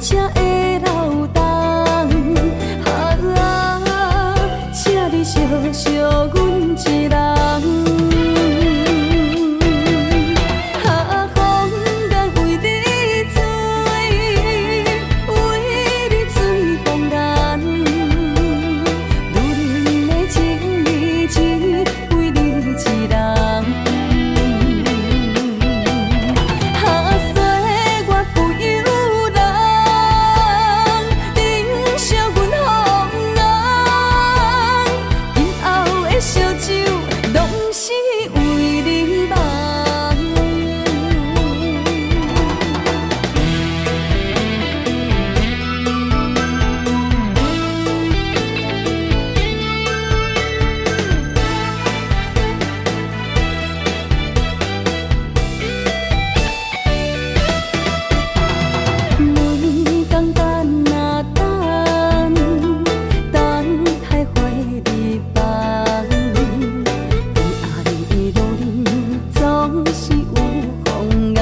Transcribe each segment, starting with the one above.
才会流动。请你惜惜阮一人。风干为你醉，为你醉风干。女人的情义只为你一人。岁月不由人，忍惜阮风浪。今后的烧酒，拢是为你梦。每天等啊等，等待花日放。为爱的路人总是有风眼，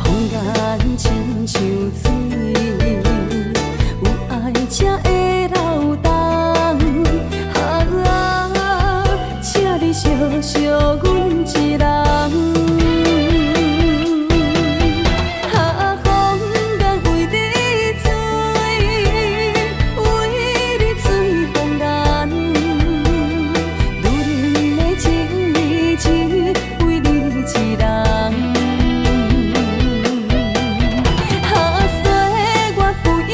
风眼亲像水，有爱才会流动。请你惜惜阮一人。风干为你醉，为你醉风干。女人的情义只为你一人。岁月不由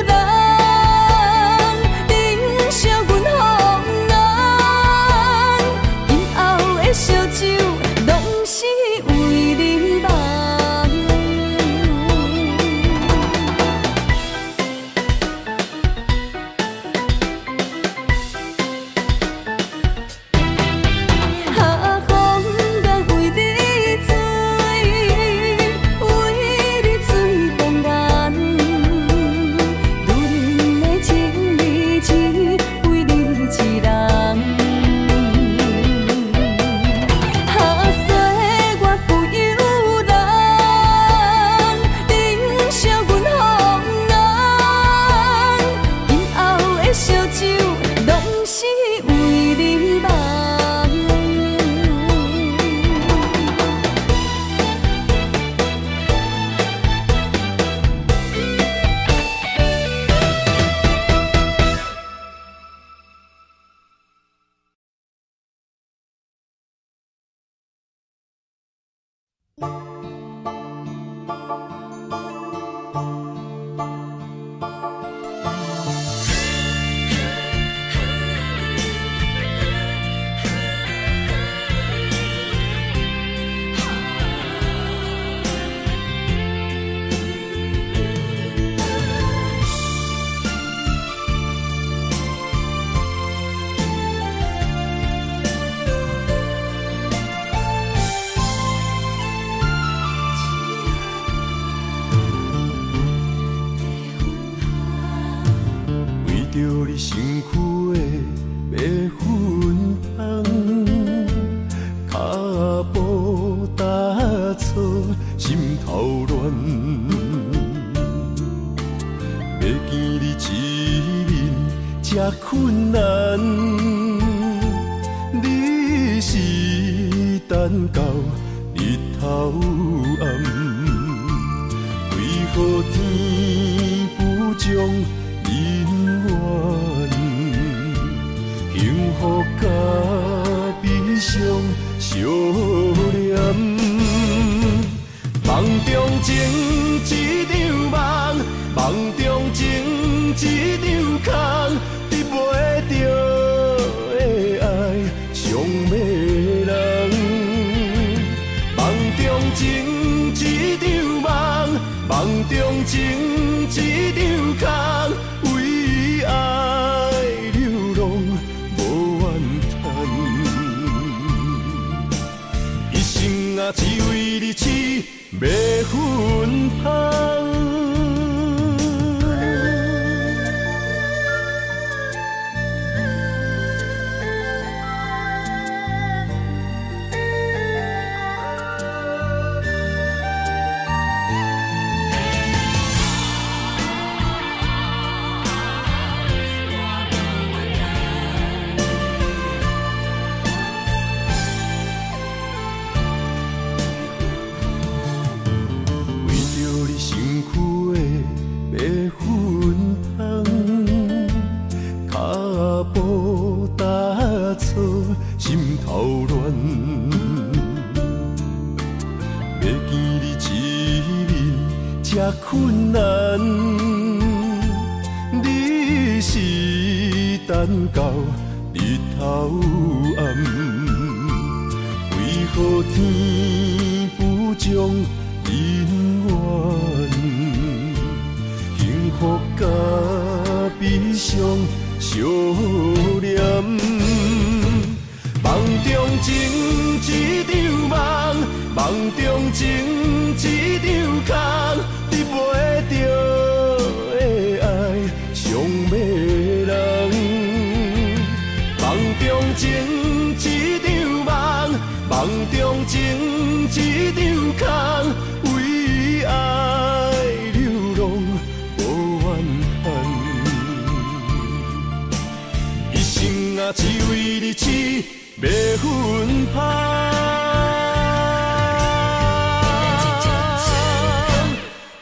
人，忍惜阮风浪。今后的烧酒，拢是为你梦。风干为你醉，为你醉风干。女人的情义只为你一人。岁月不由人，忍惜阮风浪。今后的烧酒，拢是为你梦。为着你身躯的白粉香，脚步踏错，心头乱。要见你一面这困难，你是等到日头暗，为何天不将人怨？幸福甲悲伤相连，梦中情一场梦，梦中情一场空，得袂着的爱上迷人。梦中情一场梦，梦中情一场空，为爱流浪无怨叹，一生啊只为你痴白粉香。见你一面这困难，你是等到日头暗，为何天不将人缘？幸福甲悲伤相连，梦中情一场梦，梦中情一场空，得袂着的爱上迷人。梦中情一场梦，梦中情一场空，为爱流浪无怨恨。一生啊，只为你痴，袂分香。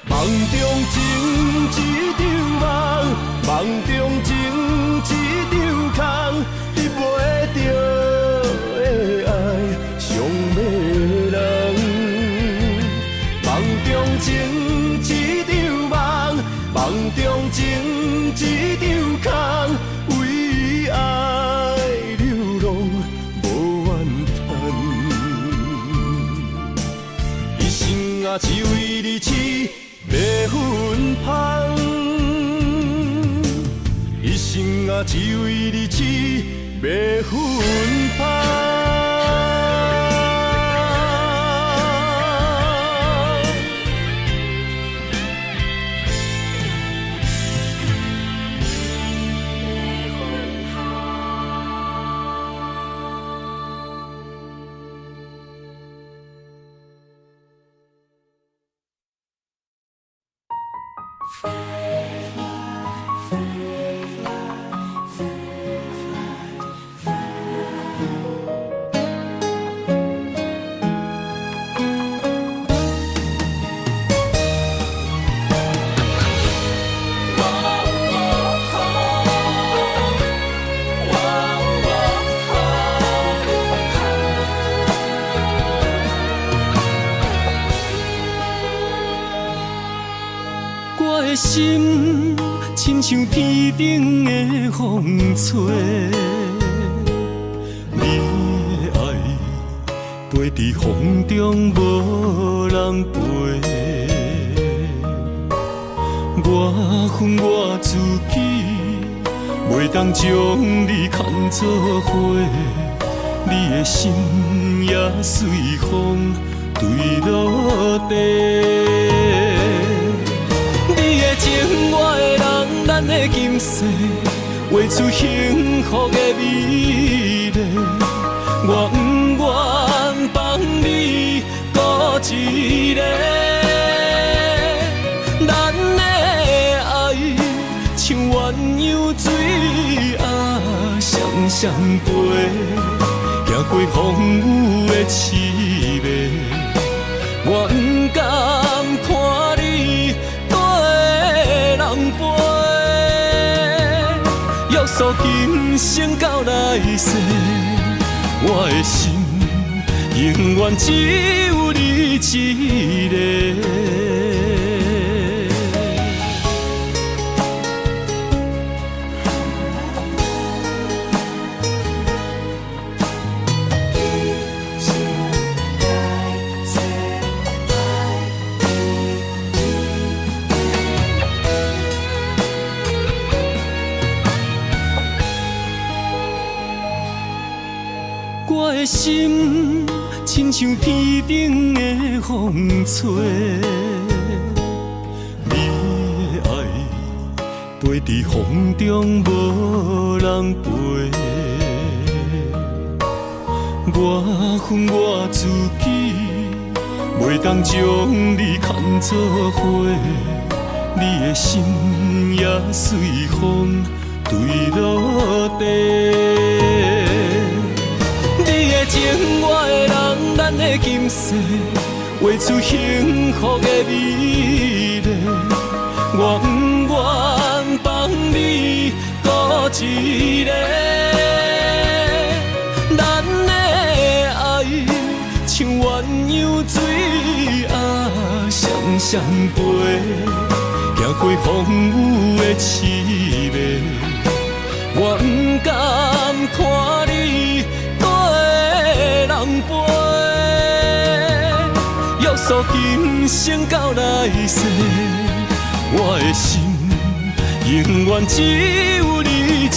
梦中情一场梦，梦中情一场空，得袂着的爱上迷人。梦中情一场梦，梦中情一场空，为爱流浪无怨叹。一生啊，只为你痴，袂分香。一生啊，只为你痴，袂分香。我的心亲像天顶的风吹，你的爱飞伫风中无人陪。我恨我自己，袂当将你牵做伙，你的心也随风坠落地。情我的人，咱的今世画出幸福的美丽。我不愿放你孤一个，咱的爱像鸳鸯水啊双双飞，行过风雨的刺眉，我不甘看你人陪，约束今生到来世，我的心永远只有你一个。我的心亲像天顶的风吹，你的爱飞伫风中无人陪。我恨我自己，袂当将你牵做伙，你的心也随风坠落地。情我的人，咱的今世画出幸福的美丽。我不愿放你孤一个，咱的爱像鸳鸯水双陪，行过风雨的刺眉，我不甘看你跟人陪，约束今生到来世，我的心永远只有你一个。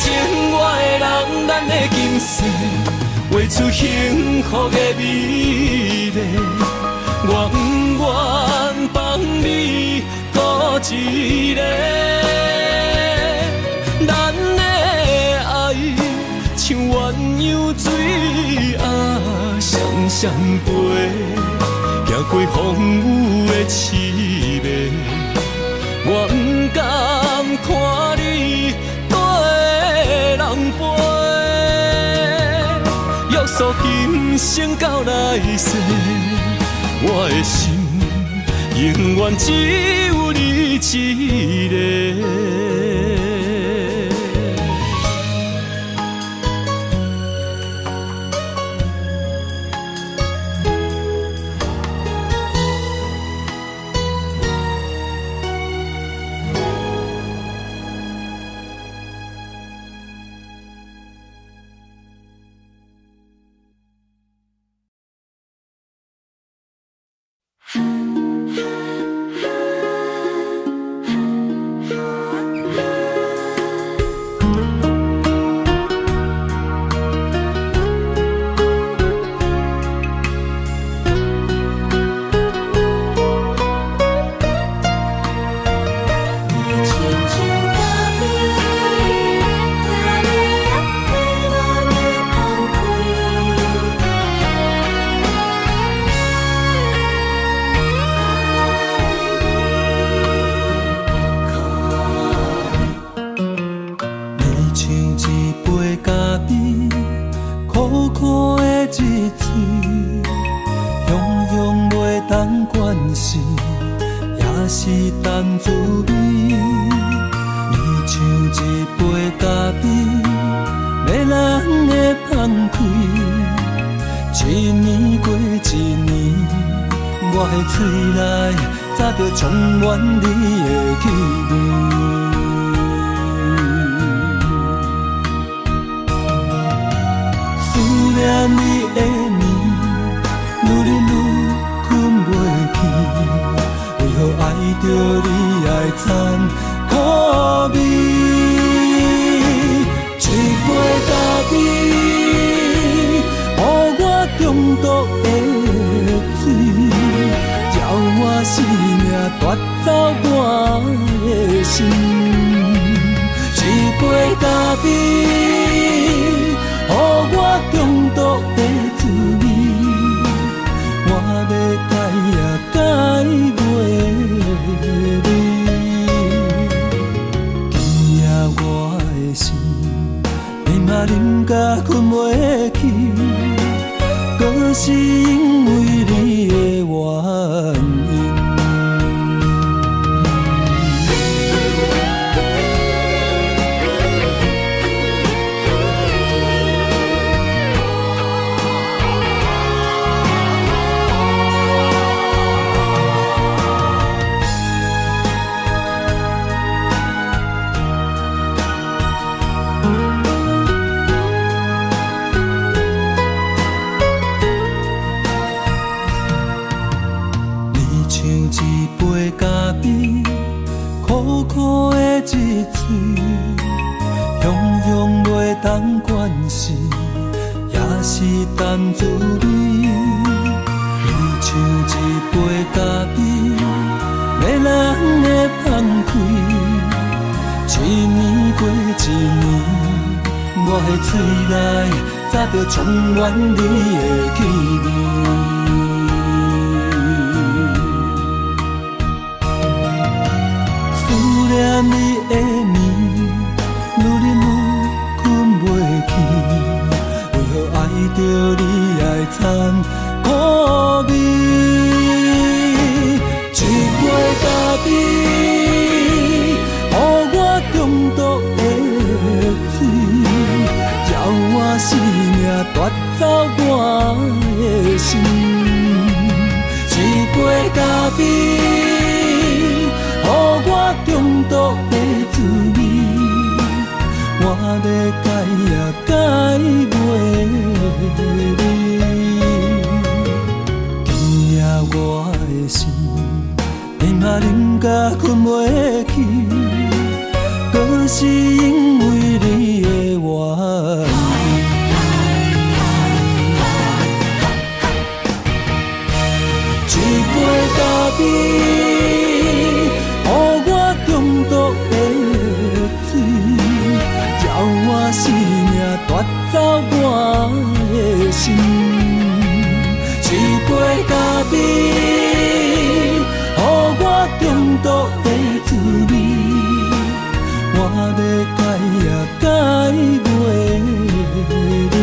情我的人，咱的今世画出幸福的美丽。我不愿放你孤一个，咱的爱像鸳鸯水啊双双陪，行过风雨的刺眉，我不甘看你人陪，约束今生到来世，我的心永远只有你一个。充满你的气味，思念你的暝，愈日愈困袂去。为何爱着你的残酷味？一杯咖啡，予我中毒的水。我生命夺走我的心，一杯咖啡，予我中毒的滋味，我要改也改袂你。今夜我的心，你嘛啉甲困袂去，搁是因为你的原因。当关心，也是淡滋味。你像一杯咖啡，迷人的放开。一年过一年，我的嘴内早就充满你的气味。思念你的暝，愈日愈困袂去，为何爱着你的残酷味？一杯咖啡，予我中毒的水，叫夺走我的心。一杯咖啡，予我中毒的滋味，我要改也改袂你。今夜我的心，连嘛啉甲困袂去，搁是因为你的原因。一杯咖啡，予我中毒的水，叫我生命夺走我的心。一杯咖啡，予我中毒的滋味，我要改也改袂你。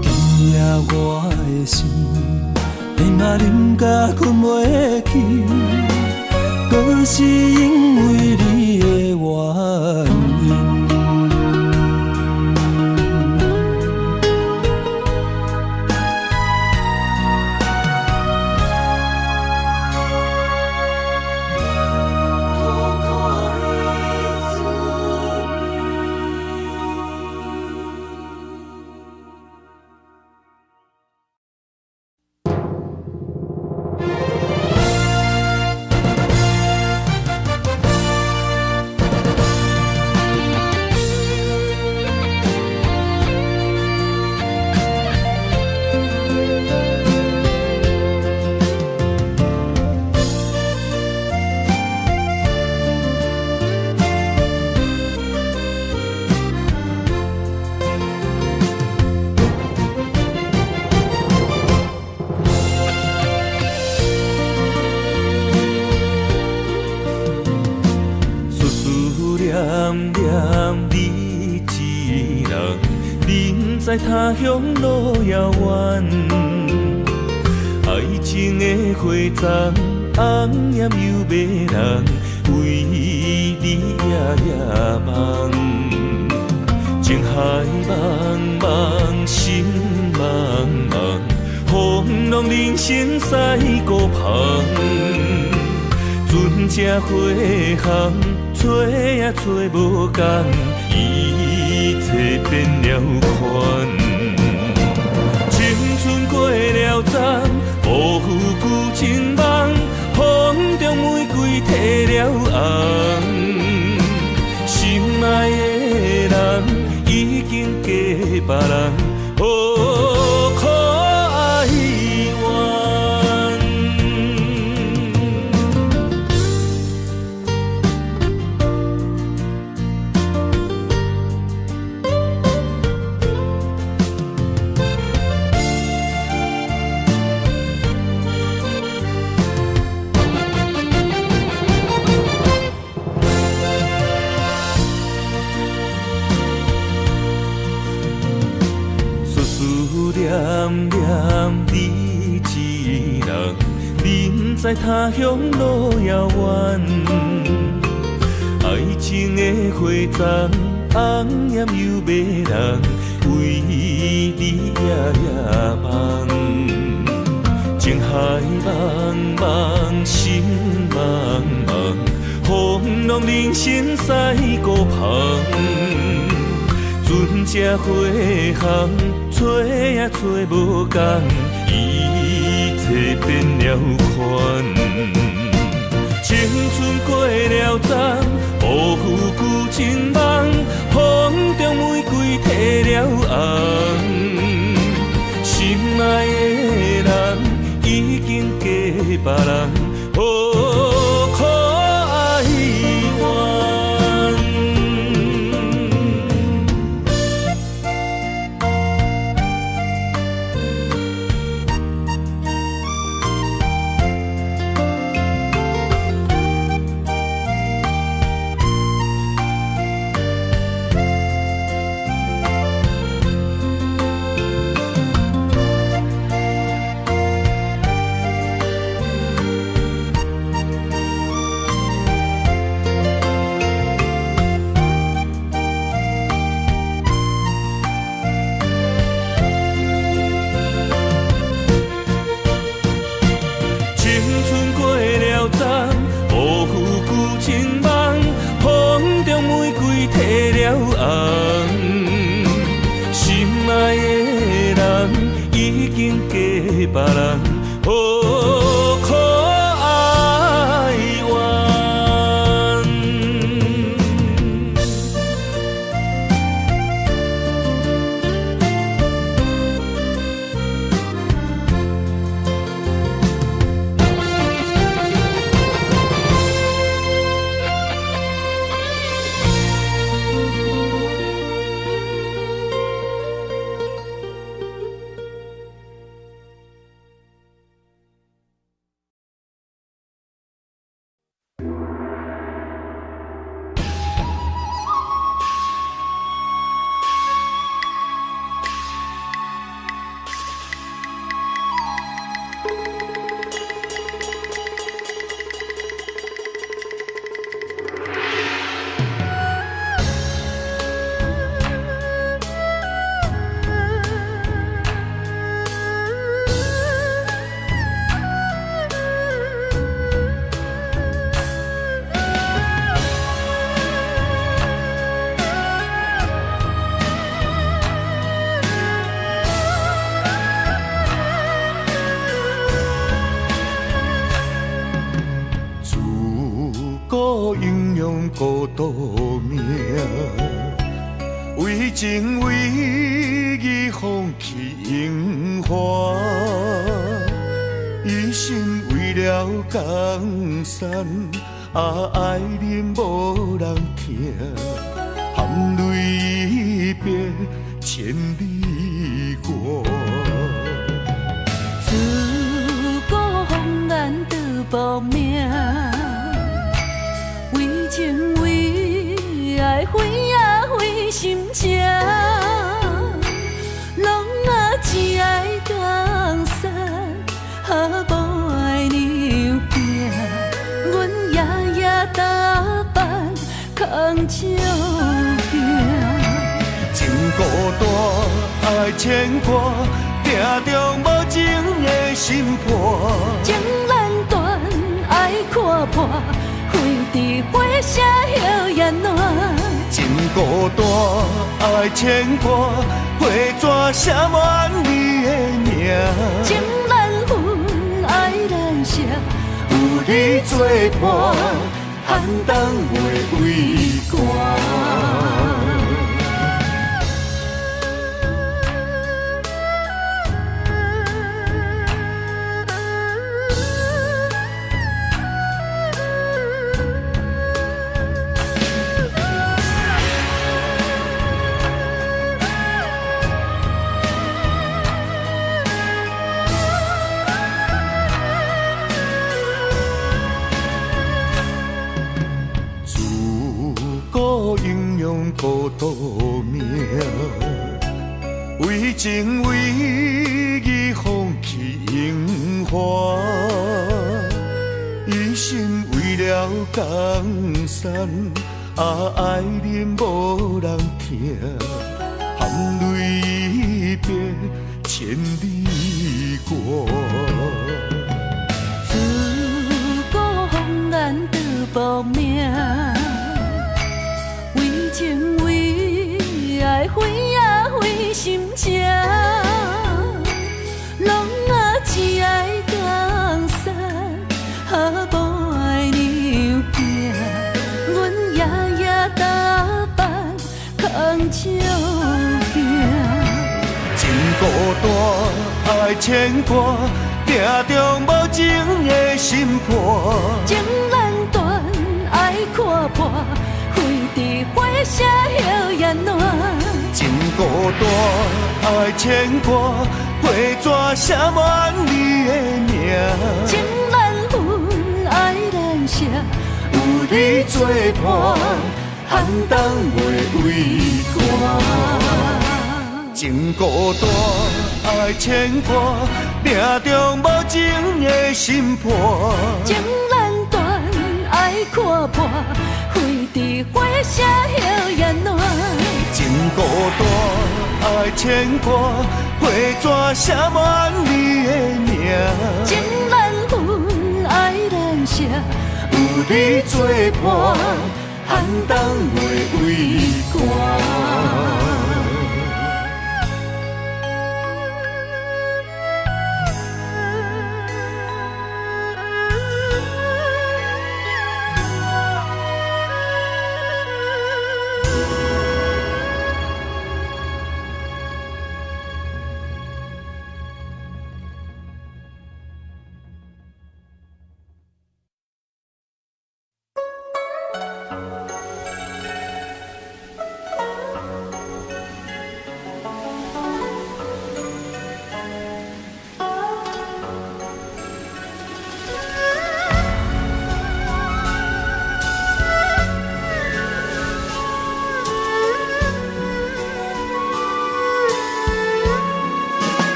今夜我的心。连嘛啉甲困袂去，搁是因为你的原因。在他乡路遥远，爱情的花丛，红艳又迷人，为你夜夜梦。情海茫茫，心茫茫，风浪人生驶孤旁。船只花行，找也找无共。一切变了款，青春过了站，无负旧情梦，风中玫瑰褪了红，心爱的人已经嫁别人，哦，可哀怨。念念你一人，人在他乡路遥远。爱情的花丛，红艳又迷人，为你夜夜梦。情海茫茫，心茫茫，风浪人生驶孤旁。船只花行，找也找无共，一切变了款。青春过了站，无负旧情梦，风中玫瑰褪了红。心爱的人已经嫁别人，哦，可哀怨。心爱的人已经嫁别人，何苦哀怨？孤独命，为情为义放弃荣华，一心为了江山，爱人无人听，含泪一别千里外。自古红颜得报名。为情为爱，为啊为心情，拢啊只爱江山，无爱娘拼。阮夜夜打扮，扛照镜。情孤单，爱牵挂，定中无情的心破。情难断，爱看破。花伫花舍摇雁暖，情孤单，爱牵挂，花纸写满你的名。情难分，爱难舍，有你作伴，寒冬袂畏寒。孤独命，为情为义放弃荣华，一心为了江山，爱人无人听，含泪一别千里外。自古红颜得报名。为情为爱，为啊为心情，拢啊只爱江山，无爱娘拼。阮夜夜打扮，扛照镜。情孤单，爱牵挂，定中无情的心破。情难断，爱看破。花舍摇雁暖，情孤单，爱牵挂，花纸写满你的名。情难分，爱难舍，有你作伴，寒冬袂畏寒。情孤单，爱牵挂，定中无情的心破。情难断，爱看破。花舍摇雁暖，情孤单，爱牵挂，花纸写满你的名。情难分，爱难舍，有你作伴，寒冬袂畏寒。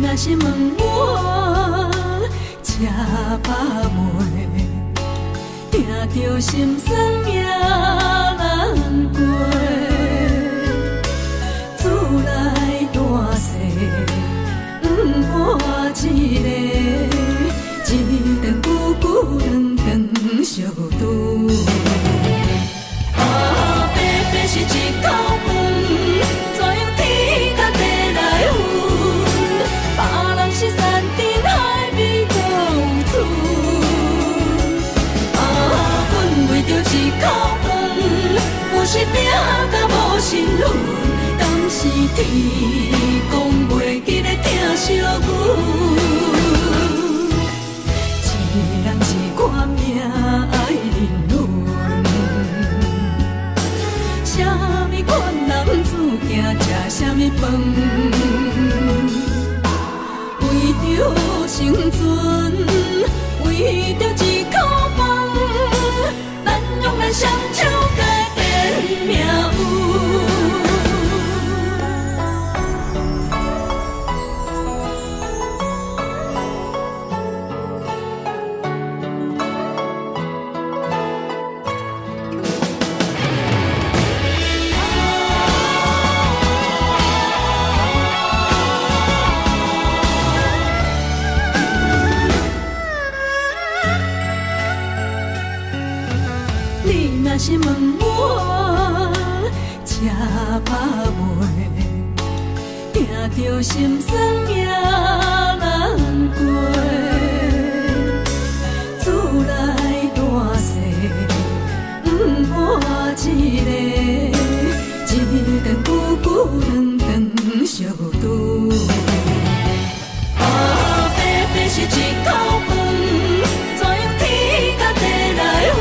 若是问我吃饱未，听着心酸也难过。厝内大细，伴一个，一顿久久两顿相拄。白白是一口饭，怎样天甲地来分？别人是山珍海味到厝，阮为着一口饭，有时拼甲无身份，敢是天公袂记咧疼惜阮？一人一款命爱人论，啥物款男子行吃啥物饭？为着生存，为着一口饭，咱用咱双手改变命运。若是问我吃饱未，听着心酸也难过。厝内大细，伴一个，一顿久久两顿相拄。白白是一口饭，怎样天甲地来分？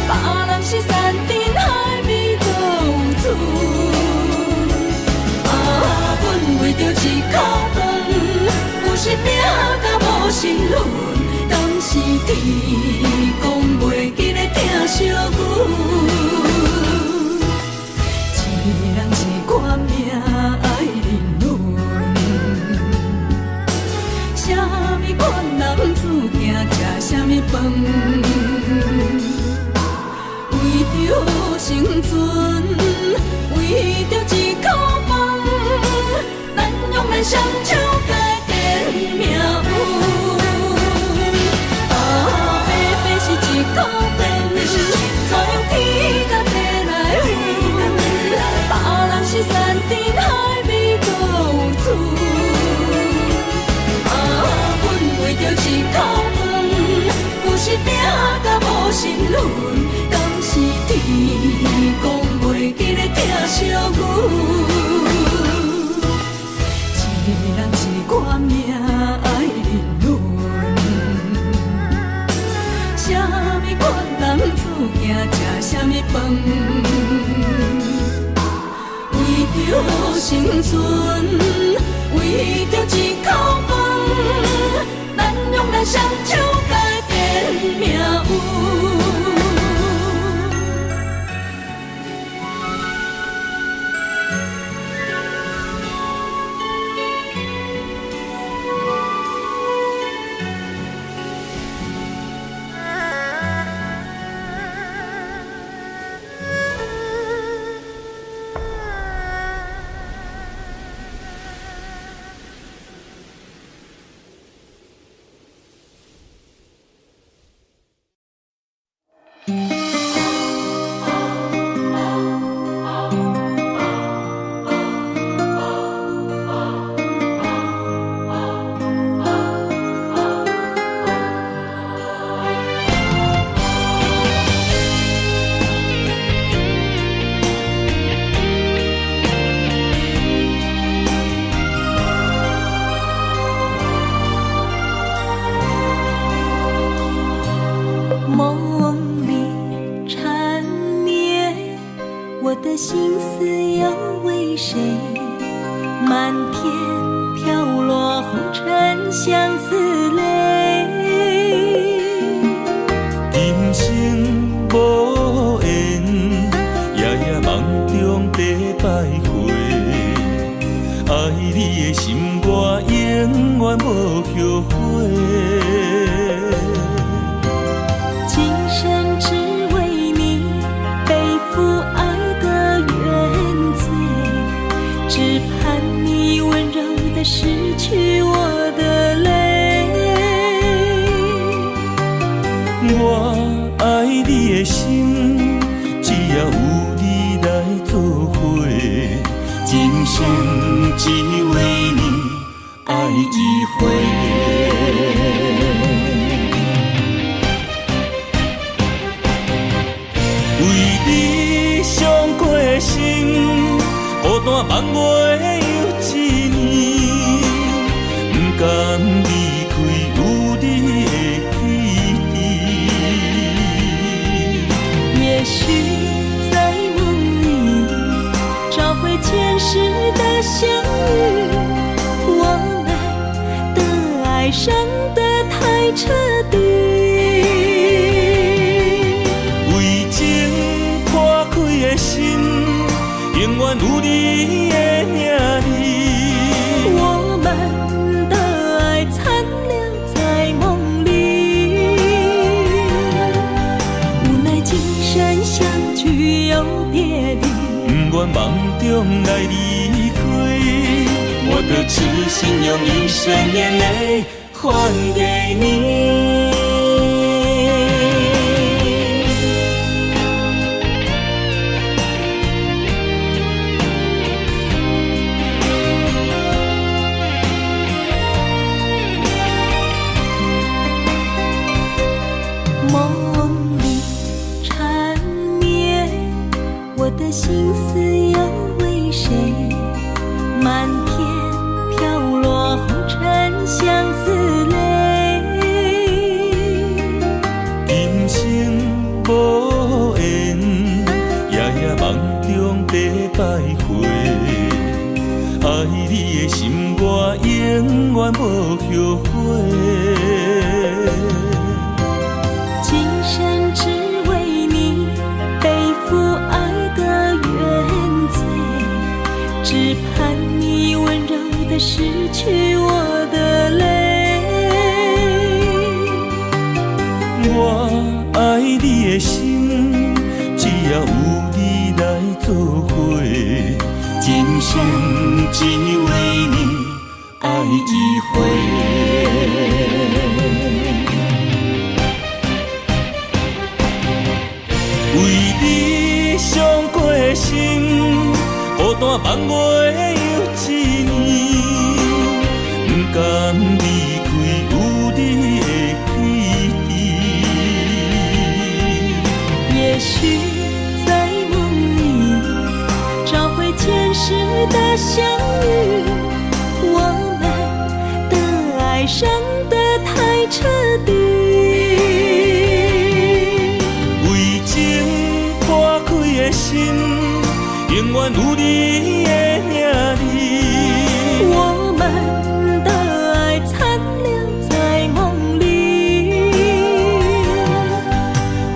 别人是山珍海味到厝，阮为着一口饭，有时拼甲无身份，敢是天公袂记咧疼惜阮？一人一款命爱人论，啥物款男子行吃啥物饭？为着生存，为着一口饭，咱用咱双手改变命运。白白是一口饭，怎样天甲地来分？别人是山珍海味到厝，阮为着一口饭，有时拼甲无身份。是天公袂记咧疼惜阮，一人一款命爱人论，啥物款男子行吃啥物饭？为着生存，为着一口饭，咱用咱双手改变命运。为谁？漫天飘落红尘相思泪。人生无缘，夜夜梦中在徘徊。爱你的心，我永远无后悔。今生只为你背负爱的原罪，只盼你温柔地拭去我的泪。我爱你的心，只要有你来作伙，今生只为你爱一回。为你伤过心，孤单望袂有一年，不甘离开有你的起点。也许在梦里找回前世的相遇，我们的爱伤得太彻底。为情破开的心，永远有你的名字。我们的爱残留在梦里，无奈今生相聚又别离，不愿梦中来离开，我的痴心用一生眼泪还给你。梦里缠绵，我的心思又为谁？漫天飘落红尘相思泪。人生无缘，夜夜梦中在徘徊。爱你的心，我永远无后悔。今生只为你背负爱的原罪，只盼你温柔地拭去我的泪。我爱你的心，只要有你来作伙，今生只为你爱一回。为你伤过心，孤单望袂有一年，不甘离开有你的起点。也许在梦里找回前世的相遇，我们的爱伤得太彻底。为情破开的心，永远有你的名字。我们的爱残留在梦里，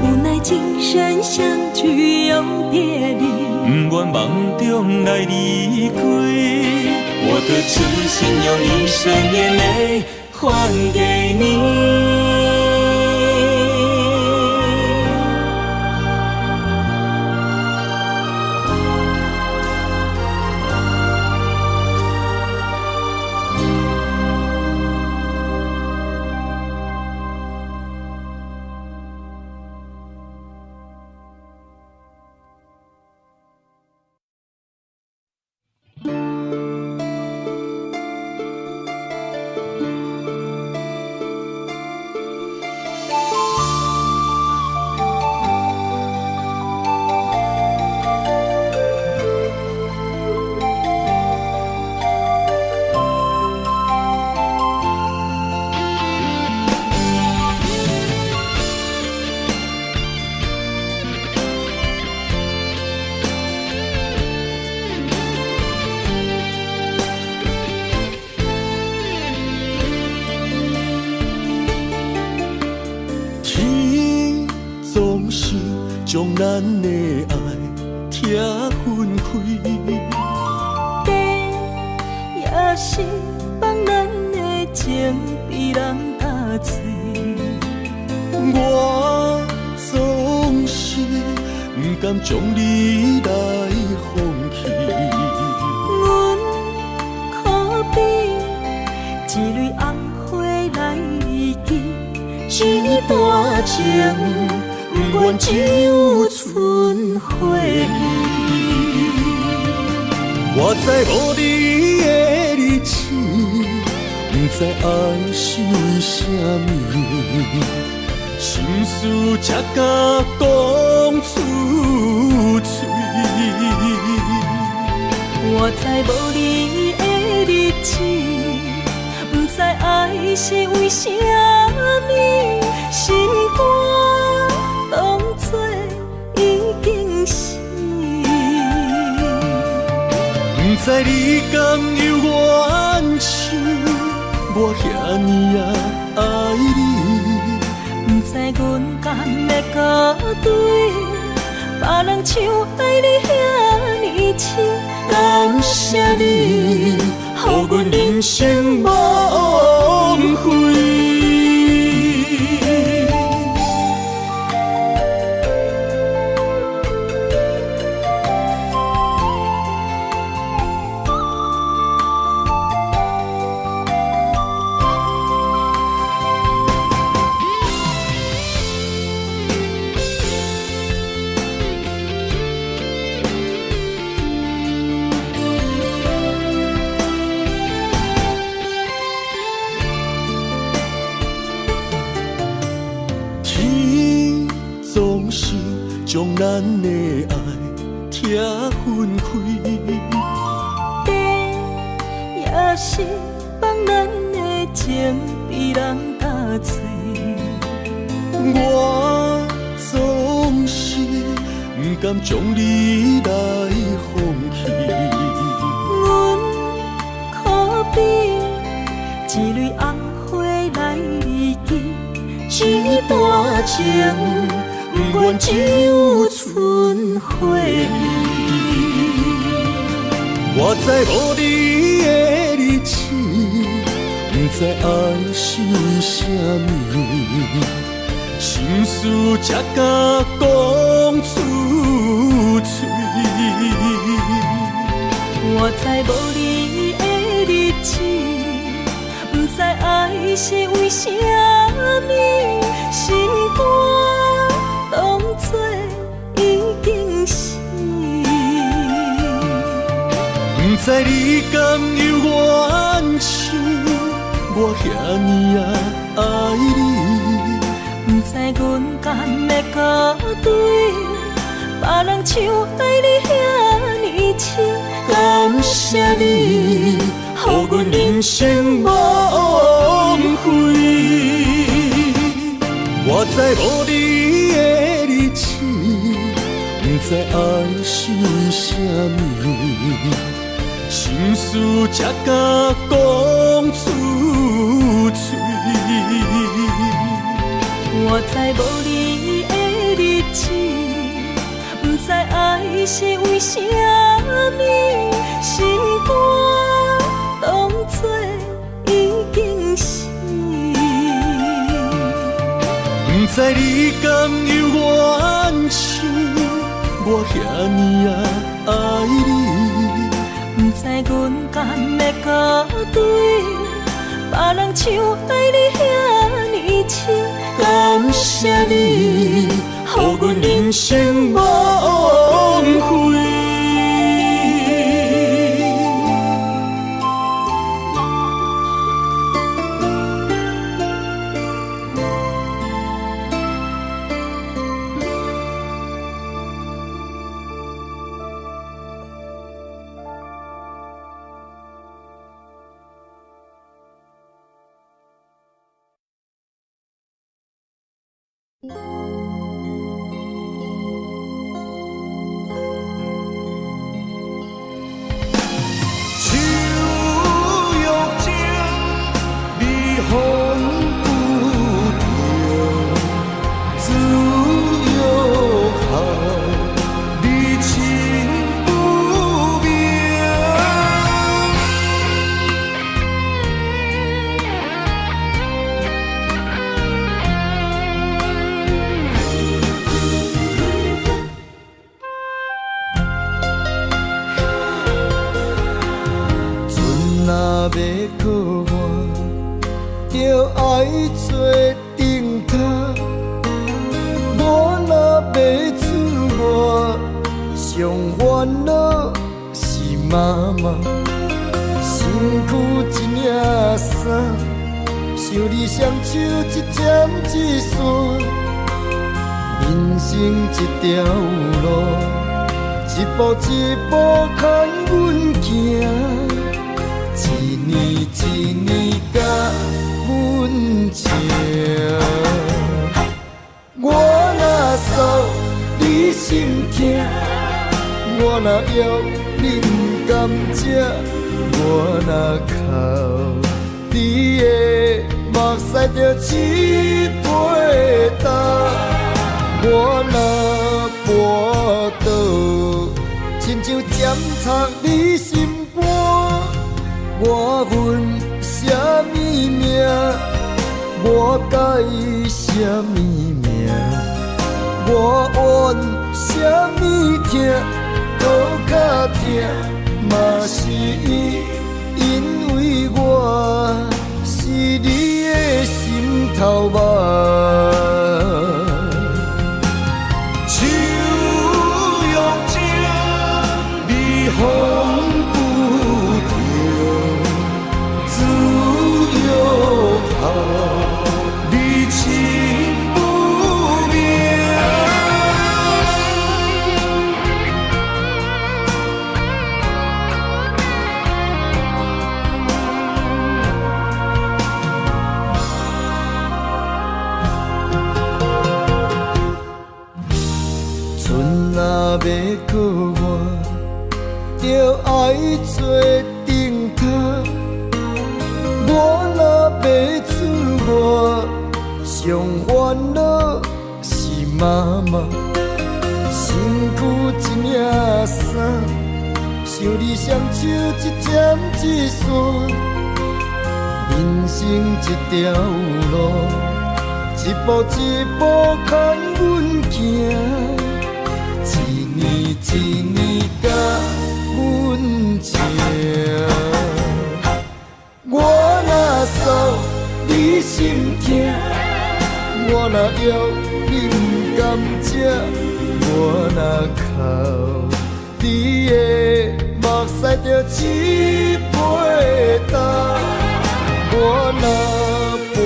无奈今生相聚又别离，不愿梦中来离开，我的痴心用一生眼泪还给你。咱的爱拆分开。地也是放咱的情被人打碎。我总是不甘将你来放弃。阮可比一蕊红花来记，一段情不愿只有剩回忆。我知无你的日子，不知爱是为什么。心事才甲讲出嘴。我知无你的日子，不知爱是为什么。心肝当作已经死。不知你甘有怨想，我遐尼爱你。不知阮甘要甲对，别人像爱你遐尼深。感谢你，予阮人生无悔。总是将咱的爱拆分开。地也是放咱的情被人打碎。我总是不甘将你来放弃。阮可比一蕊红花来记，一段情不愿只有剩回忆。我知无你的日子，不知爱是为什么。心事才甲讲出嘴。我知无你的日子，不知爱是为什么。心肝当作已经死。不知你甘有怨想，我遐尼爱你。不知阮甘要甲对，别人像爱你遐尼深。感谢你，予阮人生无悔。我知无你的日子，不知爱是为什么。心事才甲讲出嘴。我知无你的日子，不知爱是为什么。心肝当作已经死。不知你甘有怨想，我遐尼爱你。不知阮甘要甲对，别人像爱你遐尼深。感谢你，予阮人生无悔。手约情，你风不停，自由海。可换，就爱做顶头。我若要出外，上烦恼是妈妈。身躯一领衫，受你双手一针一线。人生一条路，一步一步牵阮行，一年一年甲阮情。我若诉你心痛，我若要你不甘食，我若哭你的目屎就起飞干。我若跋倒，亲像针插你心肝。我恨什么命？我介意什么命？我怨什么痛？搁较痛，嘛是因为我是你的心头肉。风不停，自由好，你情不明。春若要可换，就爱做顶头。我若要出外，上烦恼是妈妈。身躯一领衫，受你双手一针一线。人生一条路，一步一步牵阮行，一年一年甲阮情。我若诉你心痛，我若要你不甘食，我若哭你的目屎就起飞干。我若跋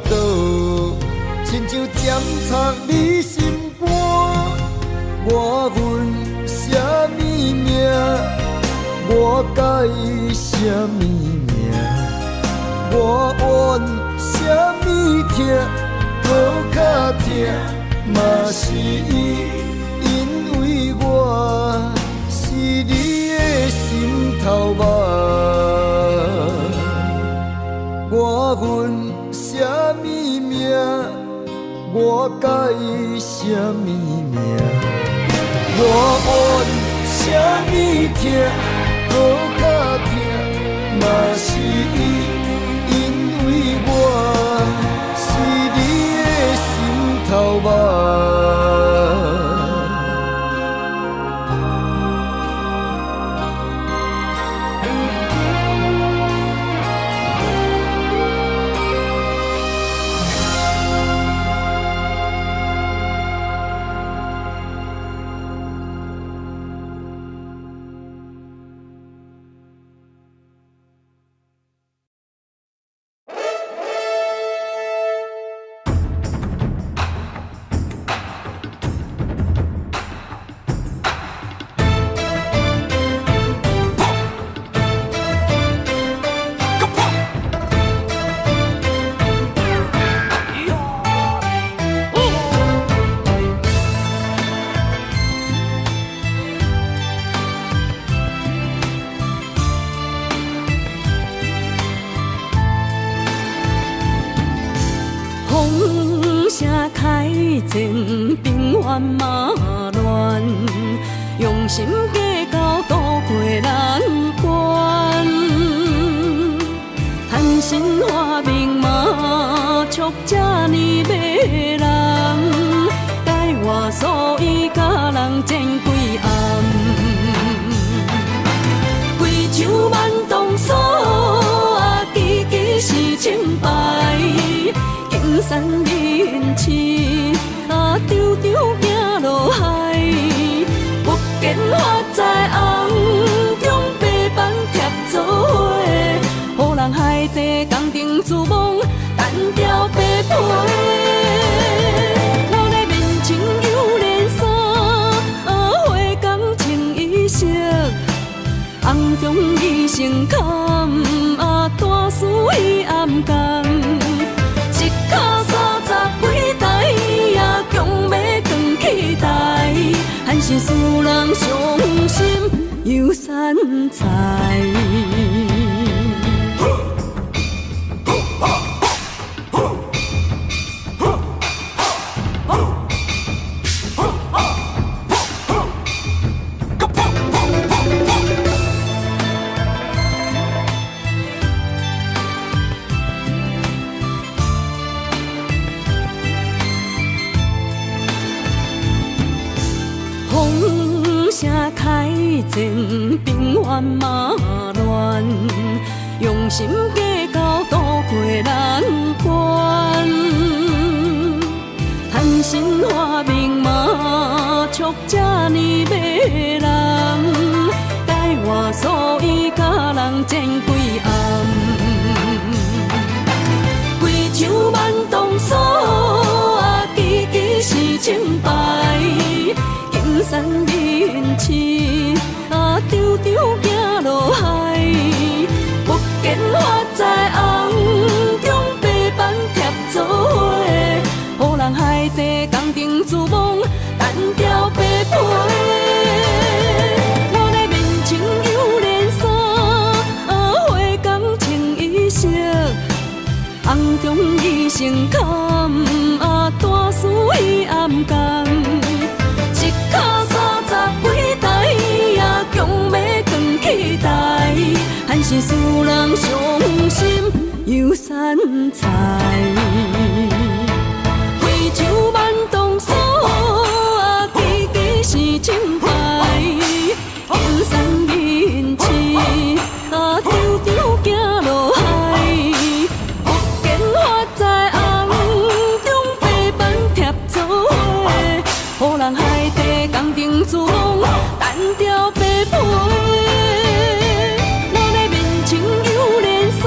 倒，亲像针插你心肝。我恨什么命？我介意什么命？我怨什么痛？搁较痛，嘛是因为我是你的心头肉。我恨什么命？我介意什么命？我怨什么痛？搁较痛，嘛是因为我是你的心头肉。前兵荒马乱，用心计较渡过难关。含辛化命嘛，促这呢迷人，带我所以甲人争几暗，贵州万冬锁。做伙，予人海底江顶自望，单调白皮。我的面前有连衫，花港穿衣裳，红中伊成坎，大事伊暗讲。一脚30几台，也强要扛起台，汉是使人伤心又散财。开前兵荒马乱，用心计较渡过难关。贪心花名马促这呢迷人，改换所以甲人争几暗。规场万动锁，支支是清白。金山人市，场场行落海，不见发在红中白板贴做伙，予人海底江顶自望，单调白皮。我的面前有连衫，花港穿衣裳，红中伊成坎，大事伊暗讲。一脚30几台，也强要扛起台，汉是使人伤心又散财。规场万动锁，支支是清白。金山人市，场场行落海，不见发在红中白板贴做伙，予人海底江顶自望，单调白皮。我的面前有连衫，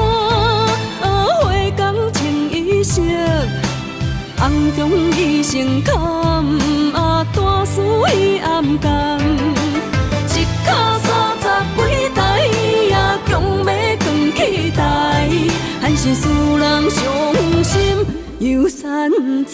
花港穿衣裳，红中伊成坎，大事伊暗讲。一脚30几台，也强要扛起台，汉是使人伤心又散财。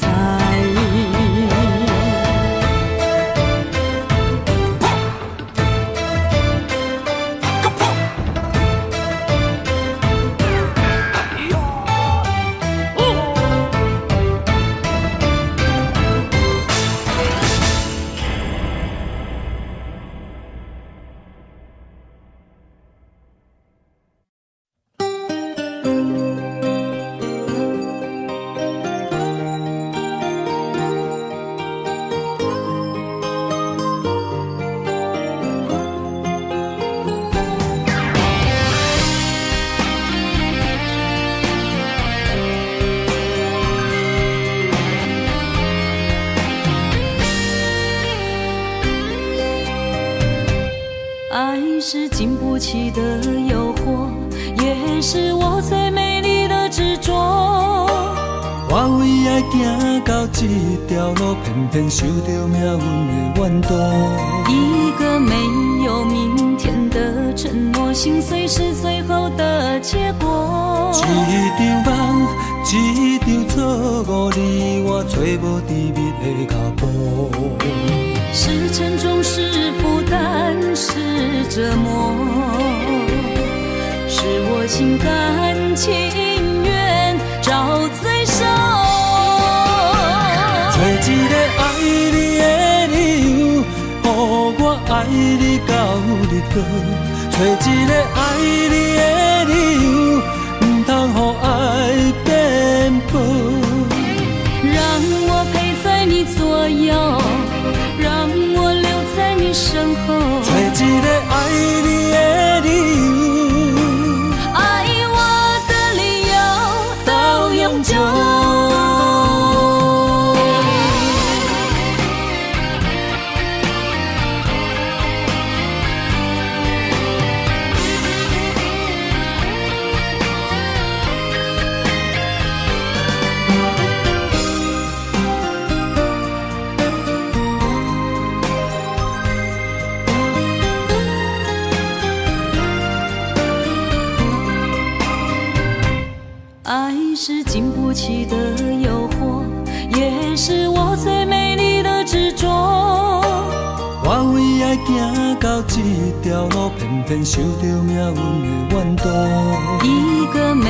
爱是经不起的诱惑，也是我最美丽的执着。我为爱行到这条路，偏偏受到命运的怨妒。一个没有明天的承诺，心碎是最后的结果。一场梦，一场错误，你我找无甜蜜的脚步。是沉重，是负担，是折磨，是我心甘情愿找罪受。找一个爱你的理由，予我爱你到日落。找一个爱你的理由，不通予爱颠簸。让我陪在你左右，让我留在你身后。找一个爱你的理由，爱我的理由到永久。不起的诱惑，也是我最美丽的执着。我为爱行到这条路，偏偏受到命运的怨妒。一个没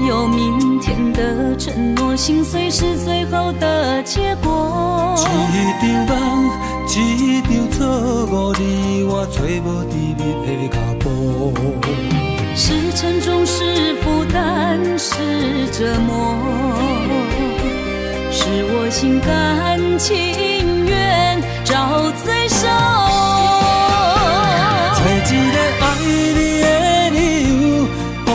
有明天的承诺，心碎是最后的结果。一场梦，一场错误，你我找无甜蜜的脚步。是沉重，是负担，是折磨，是我心甘情愿找罪受。找一个爱你的理由，予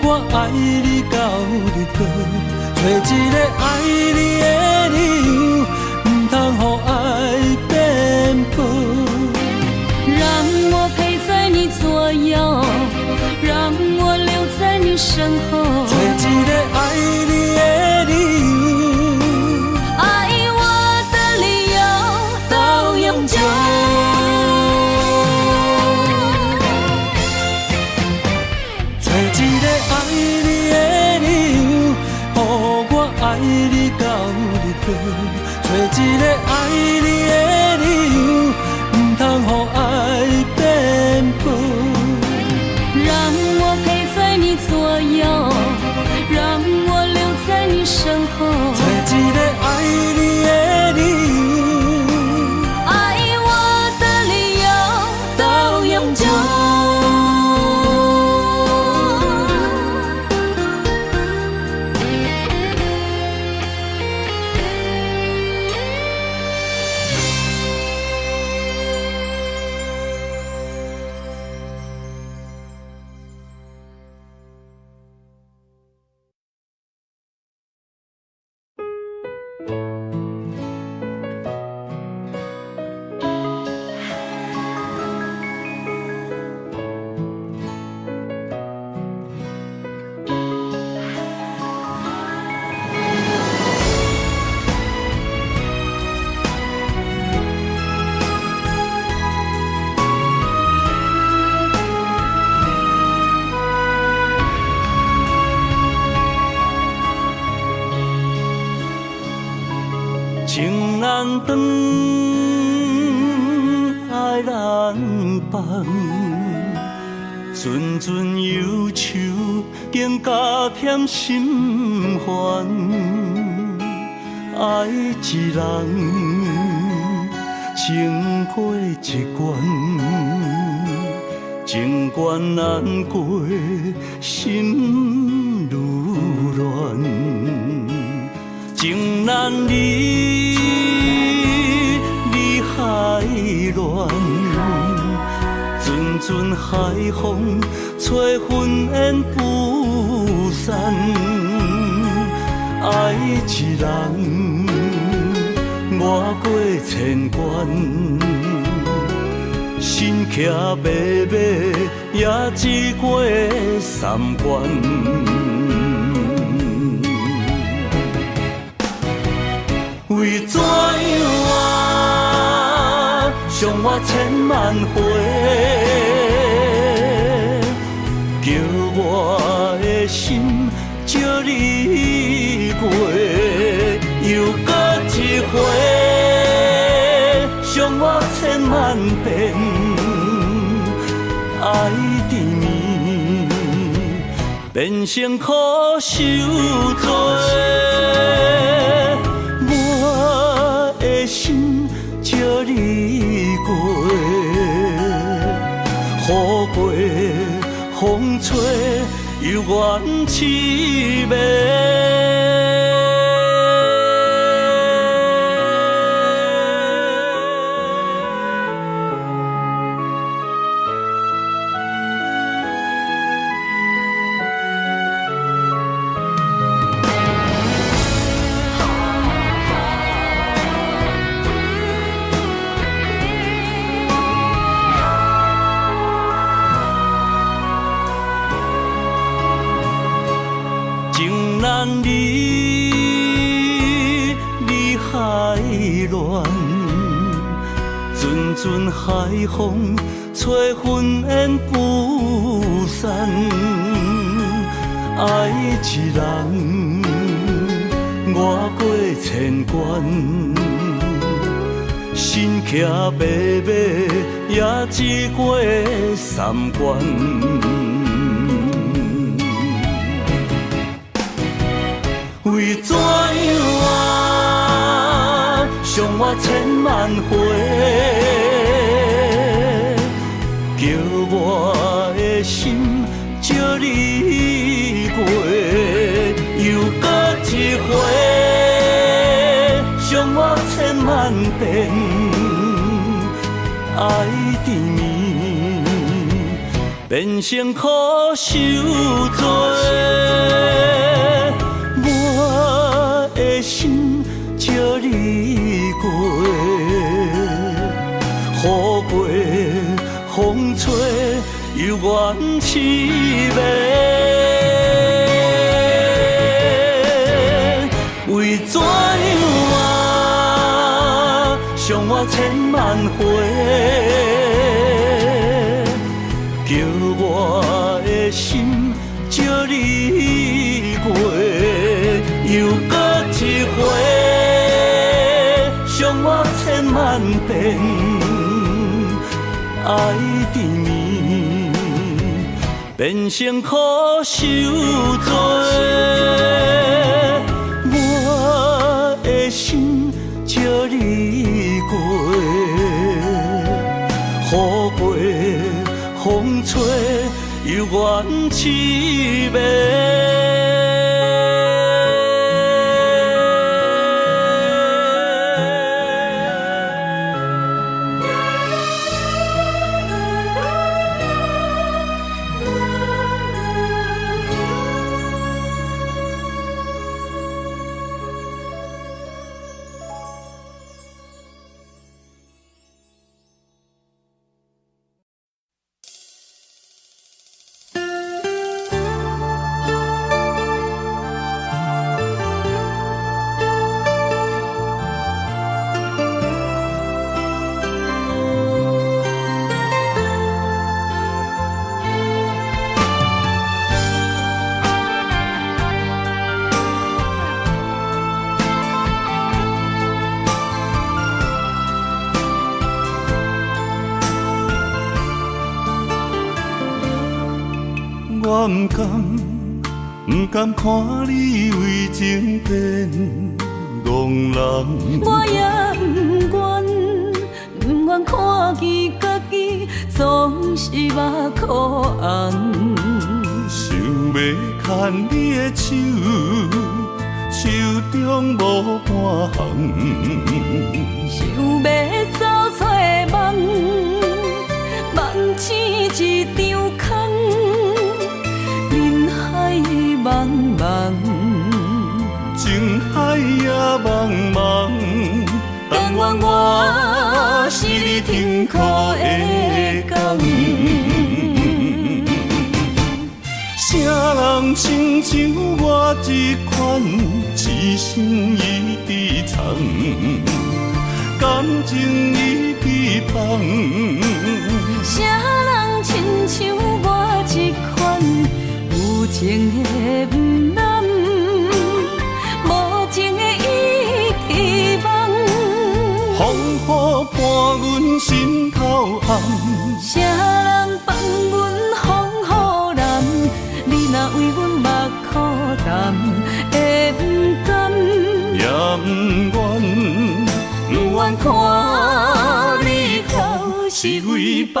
我爱你到日落。找一个爱你的理由，不通予爱变薄。让我陪在你左右，让我留在你身后。找一个爱你的理由，爱我的理由到永久。找一个爱你的理由，予我爱你到日落。找一个爱你的理由，不通予爱变薄。让我陪在你左右，让我留在你身后。找一个爱你的理由，爱我的理由到永久。情难断，爱难放，阵阵忧愁更加添心烦。爱一人，情过一关，情关难过，心愈乱。情难离，离海乱，阵阵海风吹魂烟不散。爱一人，越过千关，心骑马马也只过三关。为怎样啊，伤我千万回，叫我的心借你过，又搁一回，伤我千万遍，爱缠绵，变成苦受罪。我的心借你过，雨过风吹，犹原凄美。情难离，离海乱，阵阵海风吹魂烟不散。爱一人，跨过千关，身骑白马也只过三关。为怎样啊，伤我千万回？叫我的心借你过，又搁一回，伤我千万遍，爱缠绵，变成苦受罪。我的心借你过，雨过风吹又怨凄美。为怎样啊，伤我千万回？叫我的心借你过，又搁一回，伤我千万遍，爱缠绵，变成苦受罪。我的心借你过，雨过风吹又怨凄美。我不甘看你为情变憨人，我也不愿看见家己总是目苦红。想要牵你的手，手中无半项，想要走出梦，梦醒一场空。人海茫茫，情海也茫茫，但愿我是你痛苦的港。啥人亲像我这款痴心已被藏，感情已被放。啥人亲像我这款有情的不甘，无情的已遗忘。风雨伴阮心头红，啥人放阮风雨染？你若为阮目苦淡，会不甘？也不愿看你哭，是为别人。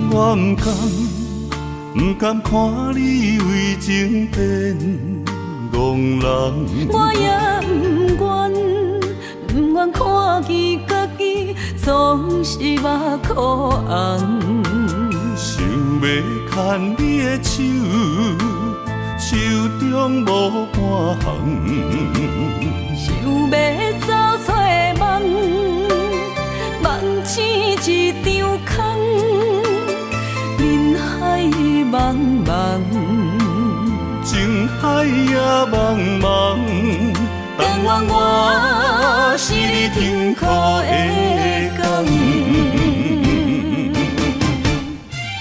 我不甘看你为情变憨人，我也不愿看见家己总是目苦红。想要牵你的手，手中无半项，想要走出梦，梦醒一场空。人海茫茫，情海海也茫茫，但愿我是你痛苦的工。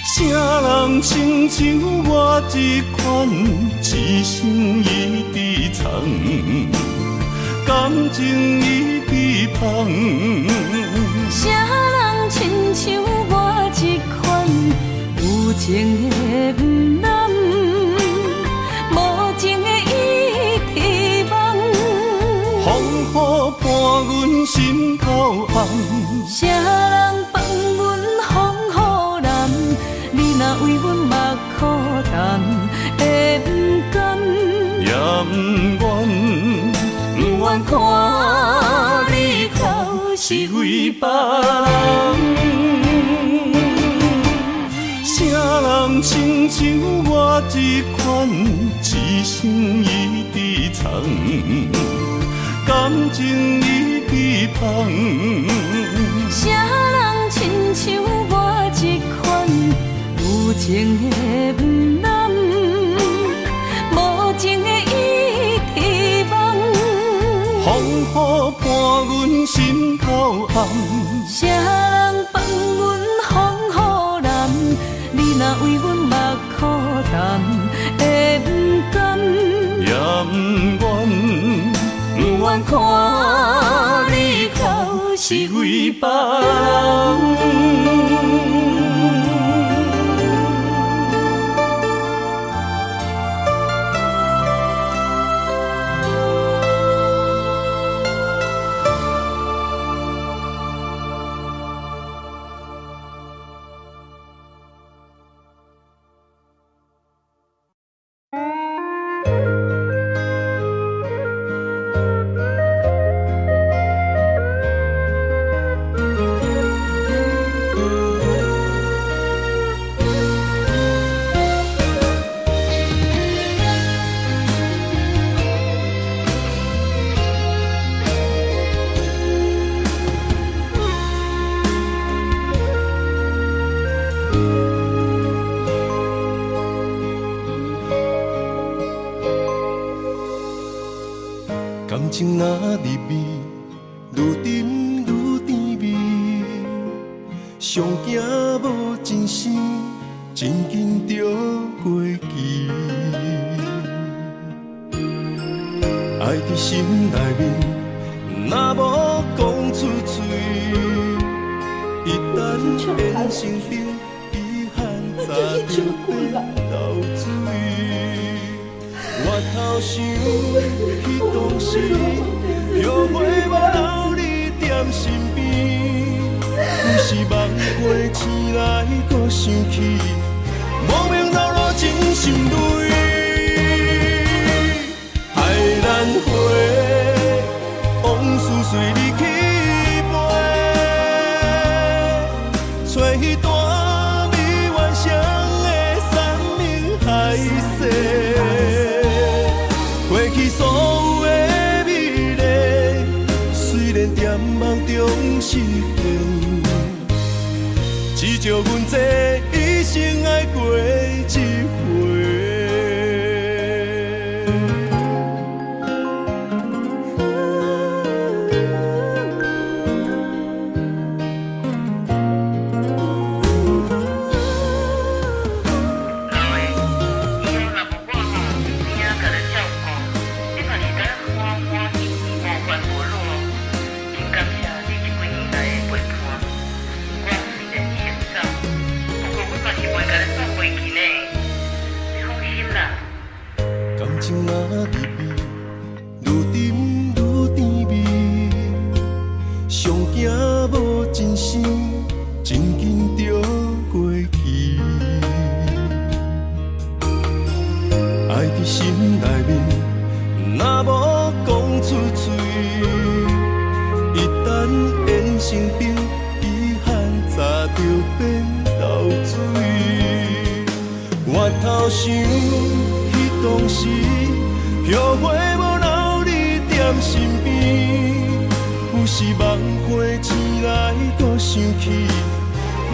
啥人亲像我这款，痴心已被藏，感情已被放。啥人亲像我这款，有情的不难，无情的已遗忘。风雨伴阮心头红，啥人放阮风雨男？你若为阮目苦淡，会不甘？也不愿，不愿看你哭是为别人。啥人亲像我这款，痴心已被藏，感情已被放。啥人亲像我这款，有情的不难，无情的已遗忘。风雨伴阮心头红，啥人放阮风雨男？你若为阮目苦淡，会不甘？也不愿，不愿看你哭是为别人。感情若入味，愈沉愈甜蜜。上惊无真心，真紧就过期。爱伫心内面，若无讲出嘴，一旦变成冰，遗憾早就变流水。我头想彼当时，后悔无留你踮身边。有时梦花醒来，搁想起，无名流露真心泪。害咱花，往事随你去飞，找彼段美幻想的山明海誓。过去所有的美丽，虽然在梦中实现，只叫阮这一生爱过一回。感情若入味，愈沉愈甜蜜。上惊无真心，真紧就过去。爱伫心内面，若无讲出嘴，一旦变成冰，遗憾早就变流水。我头想。当时后悔无留你踮身边，有时梦花醒来搁想起，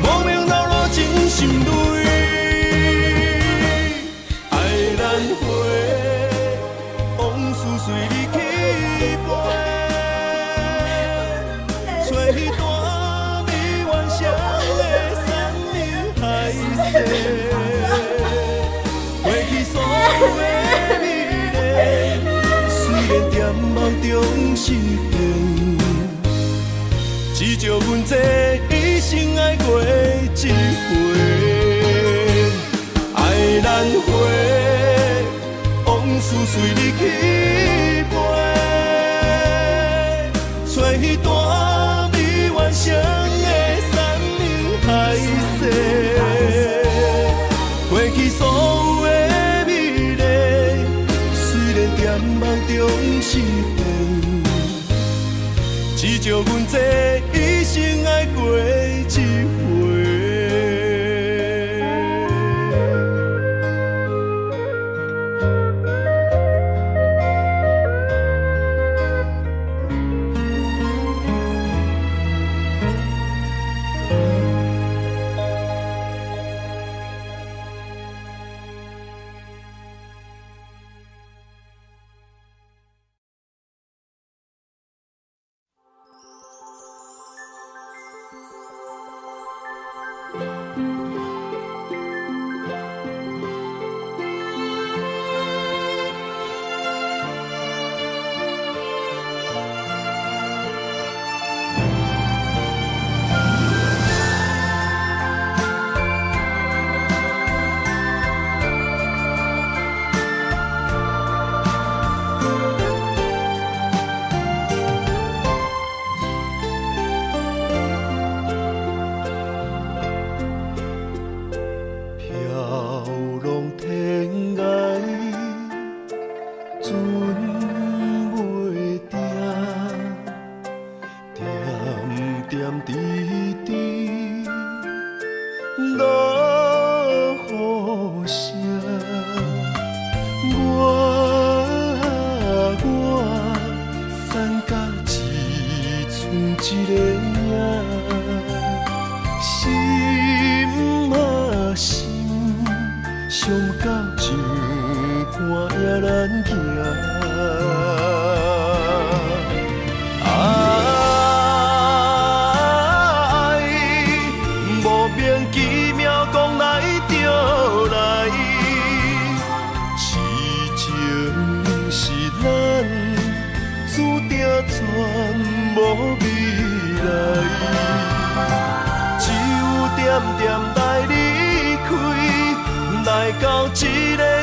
无名流露真心泪。爱咱花，世。过去所有的美丽，虽然在梦中实现，只招阮这一生爱过一回。爱难回，往事随你去飞，找彼段美完成的山盟海誓。过去所有的美丽，虽然在梦中实现，只招阮这一生爱过一回。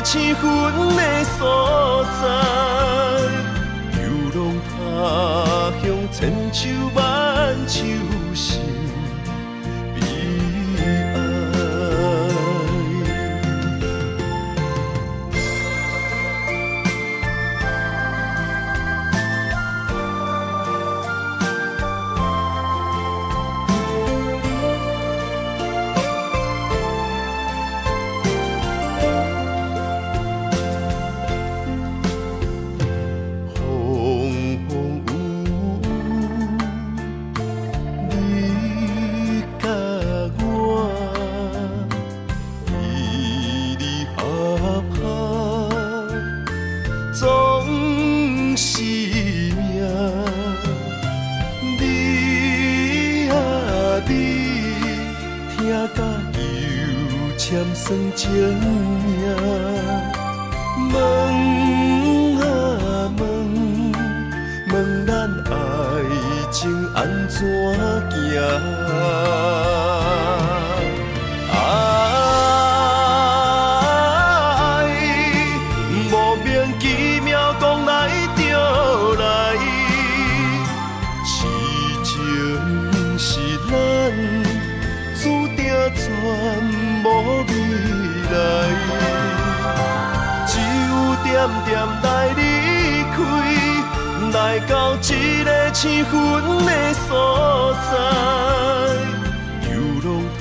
青云的所在，游浪他乡，千秋万秋心悲哀。算情命，问啊问，问咱爱情安怎行？爱莫名其妙讲来就来，痴情是咱注定全无味。只有点点来离开，来到一个青云的所在，游浪他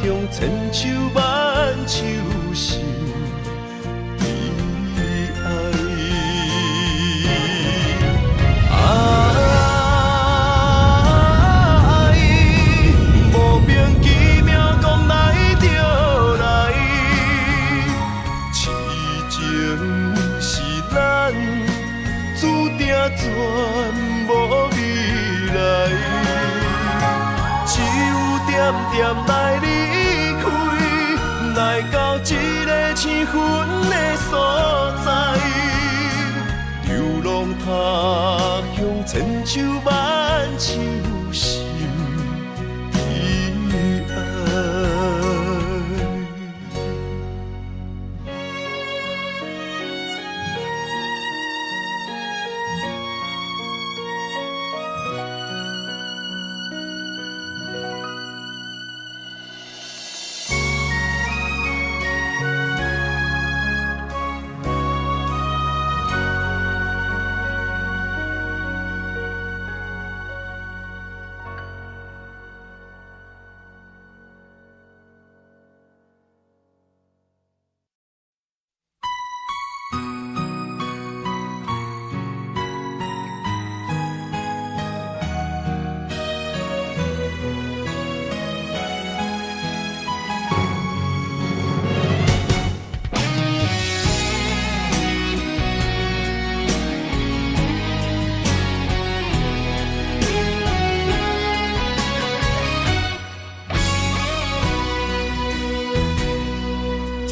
乡，千秋万秋心悲哀。全无未来，只有点点来离开。青云的所在，流浪他乡，千秋万秋心悲哀。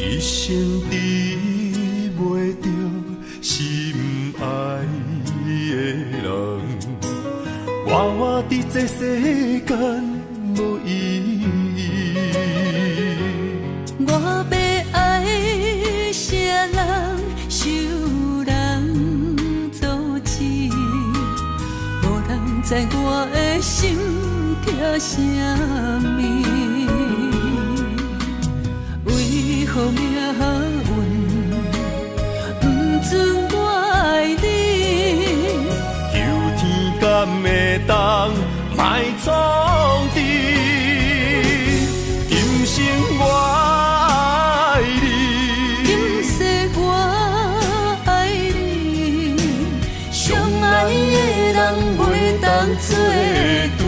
一生治袂着心爱的人，活活伫这世间无意义。我要爱啥人，受人阻止，无人知我的心痛啥物。为何命运不准我爱你？求天敢会当莫创治，今生我爱你，今世我爱你，相爱的人袂当作对。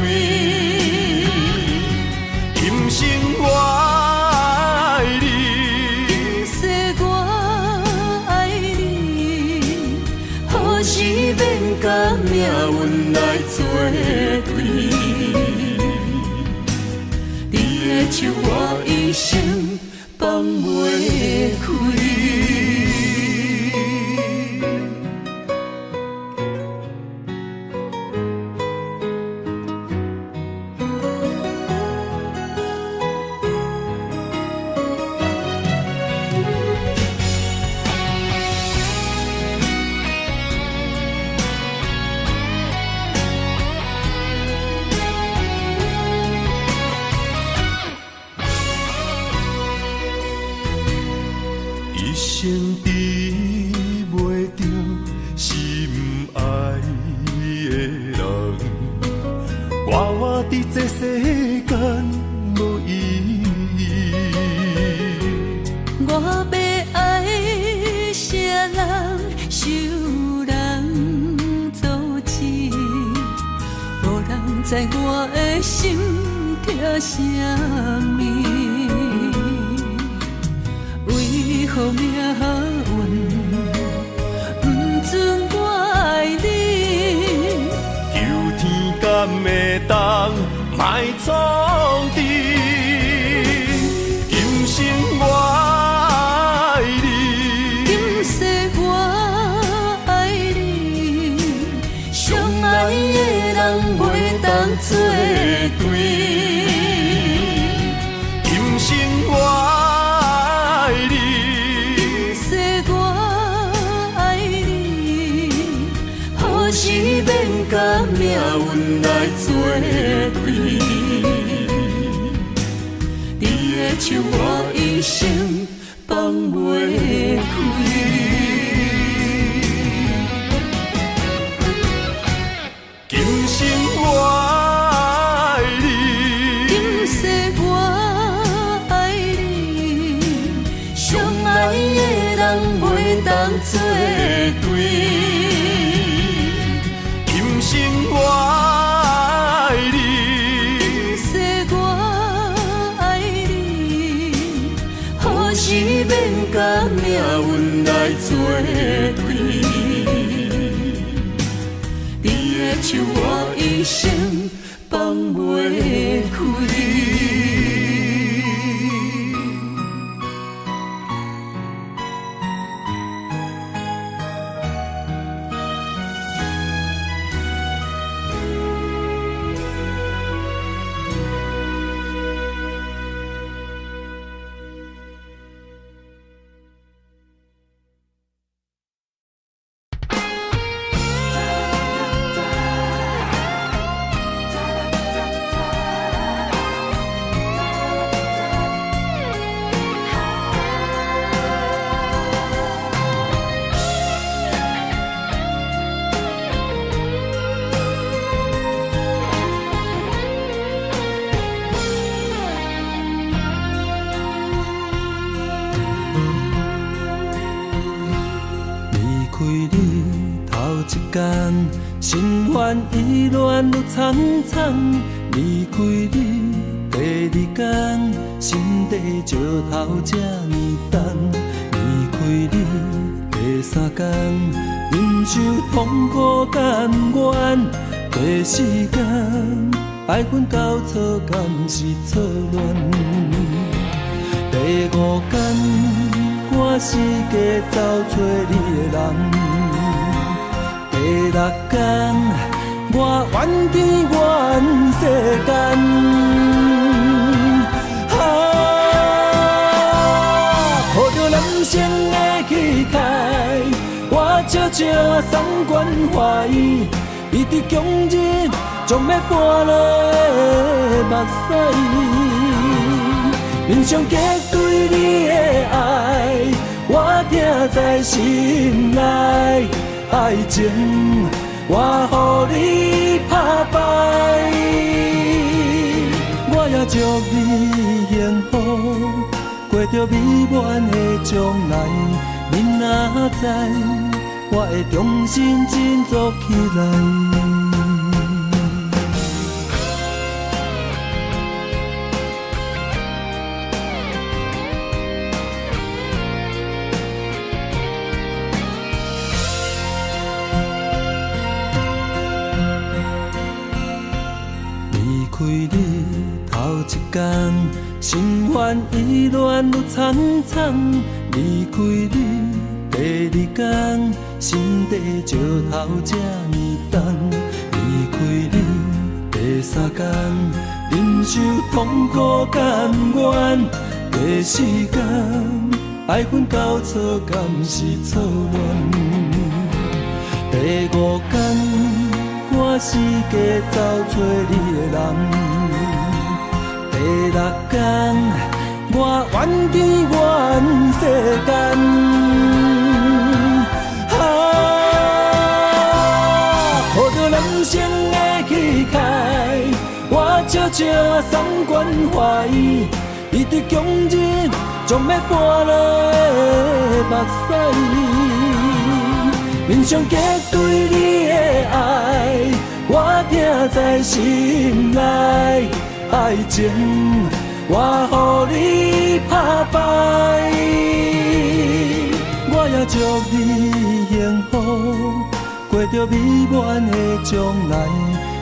今生我是免甲命运来作对，你的手我一生放袂开。一生治袂着心爱的人，活活伫这世间无意义。我要爱啥人，受人阻止，无人知我的心痛啥物。为何命运不准我爱你？求天敢会当莫创治，今生我爱你，今世我爱你，相爱的人袂当作对。今生我是免甲命运来作对，你的手我一生放袂开。今生我爱你，今世我爱你，相爱的人袂当作对。今生我爱你，今世我爱你，何时免甲命运来作对？你的手我一生放袂开。间，心烦意乱愈苍苍。离开你第二天，心底石头这呢重。离开你第三天，忍受痛苦甘愿。第四天，爱恨交错，敢是错乱？第五天，我四界找找你的人。第六天，我怨天怨世间。抱着男生的气概，我悄悄送关怀伊，伊伫强日将要搬落目屎。面上结对你的爱，我听在心内。爱情，我予你打败。我也祝你幸福，过着美满的将来。你若知，我会重新振作起来。离开你头一天，心烦意乱愈苍苍。离开你第二天，心底石头这呢重。离开你第三天，忍受痛苦甘愿。第四天，爱恨交错，敢是错乱？第五天，我四界找找你的人。第六天，我怨天怨世间。抱着男生的气概，我悄悄送关怀伊，伊伫强日将要搬落目屎。面上结对你的爱，我听在心内。爱情，我予你打败。我也祝你幸福，过着美满的将来。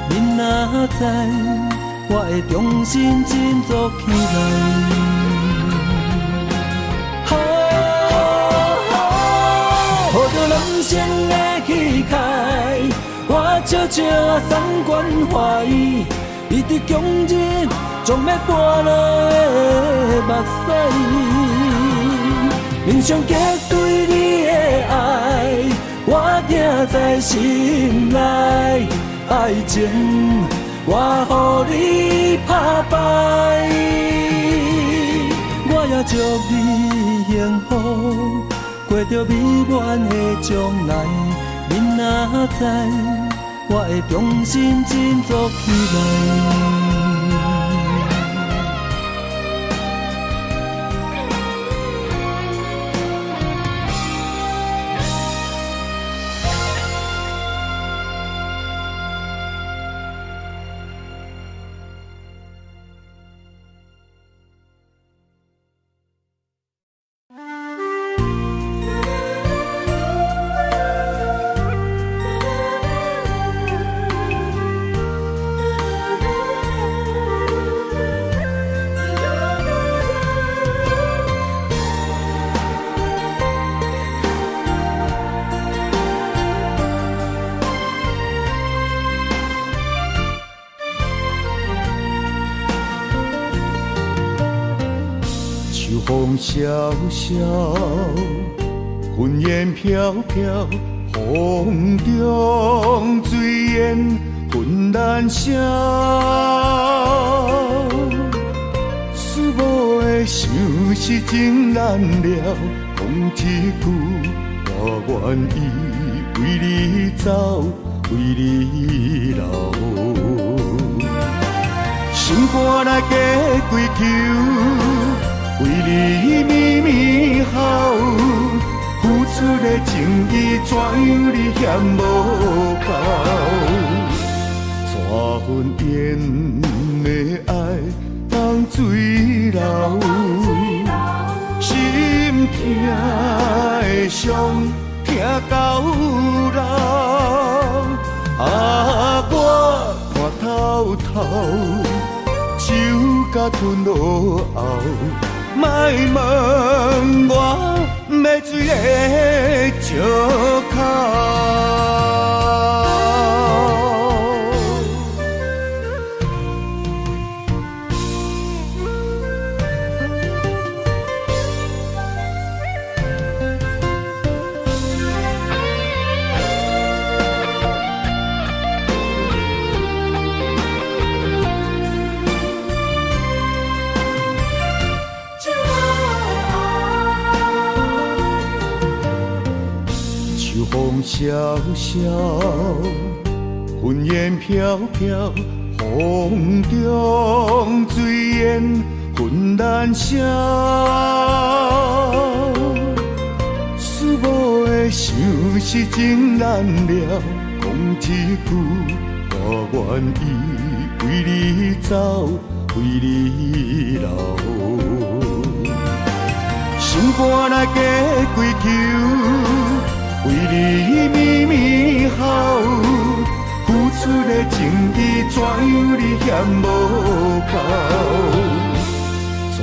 你若知，我会重新振作起来。抱着男生的气概，我悄悄送关怀伊，伊伫强日将要搬落目屎。面上结对你的爱，我听在心内。爱情，我予你打败。我也祝你幸福，过着美满的将来。你若知，我会重新振作起来。风萧萧，云烟飘飘，风中水烟浑然声。思无的想是真难了，讲一句，我愿意为你走，为你留。心肝来加归求。为你绵绵好，付出出的情意，怎样你嫌无够？带份烟的爱放水流，心痛的伤痛到老。我看透透，手甲吞落后，莫问我要水的石口。风萧萧，云烟飘飘，风中水烟浑然烧。思无的想是真难了，讲一句我愿意为你走，为你留。心肝来加归球。为你绵绵好，付出的情意怎样你嫌无够？带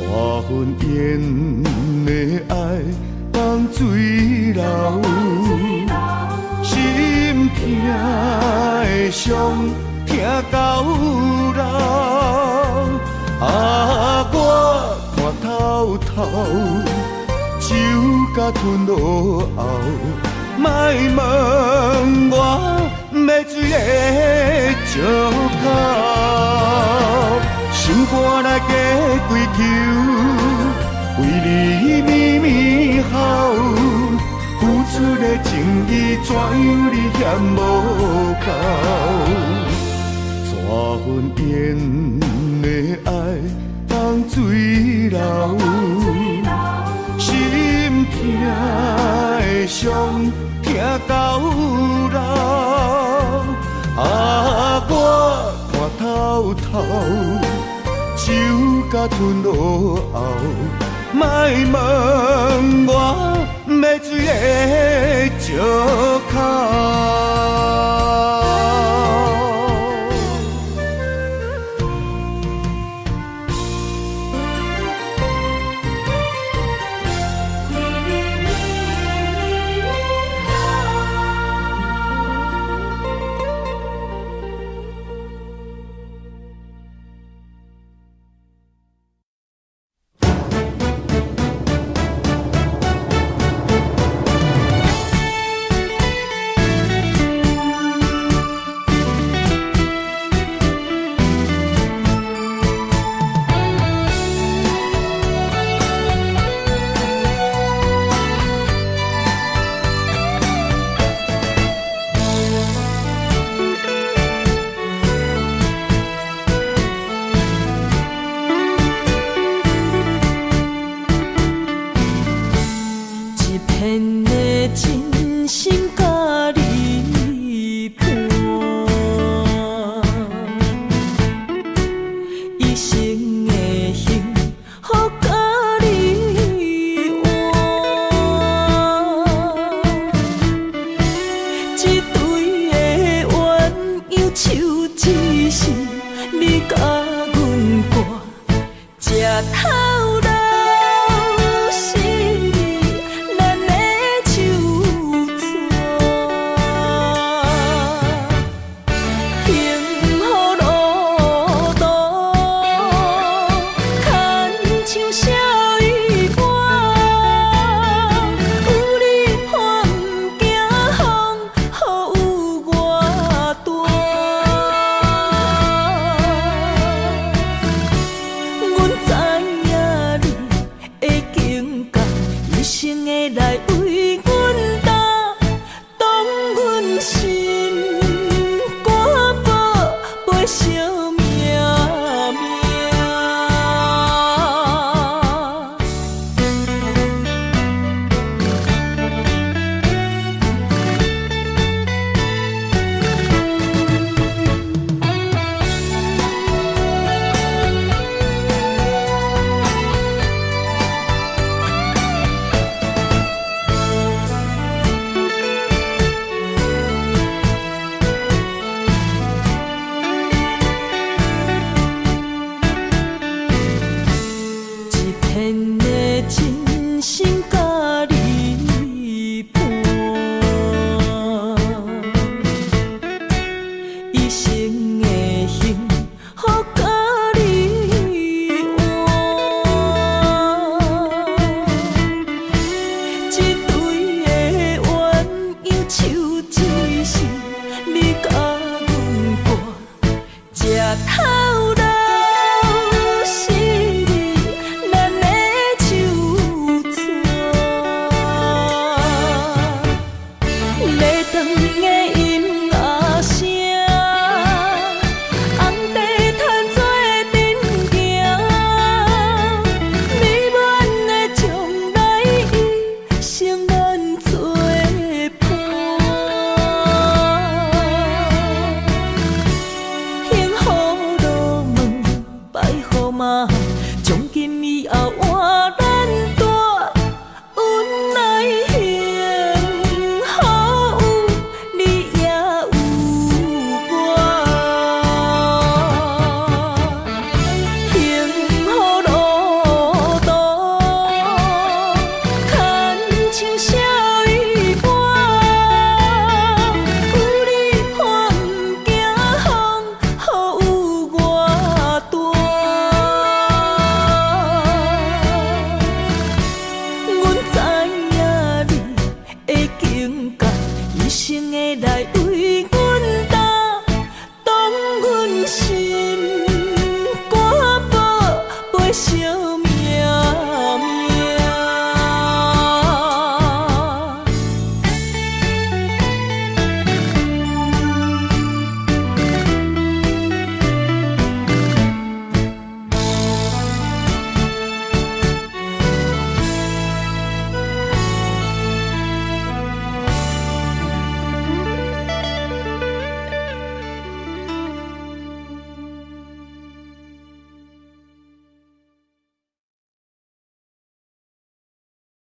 份烟的爱放水流，心痛的伤痛到老。我看透透，手甲吞落后。莫问我要水的石口，心肝来加归球，为你绵绵好，付出的情意怎样你嫌无够？带份烟的爱放水流，心痛的伤。痛到老，我看透透，手甲吞落后，莫问我要水的石口。来为我。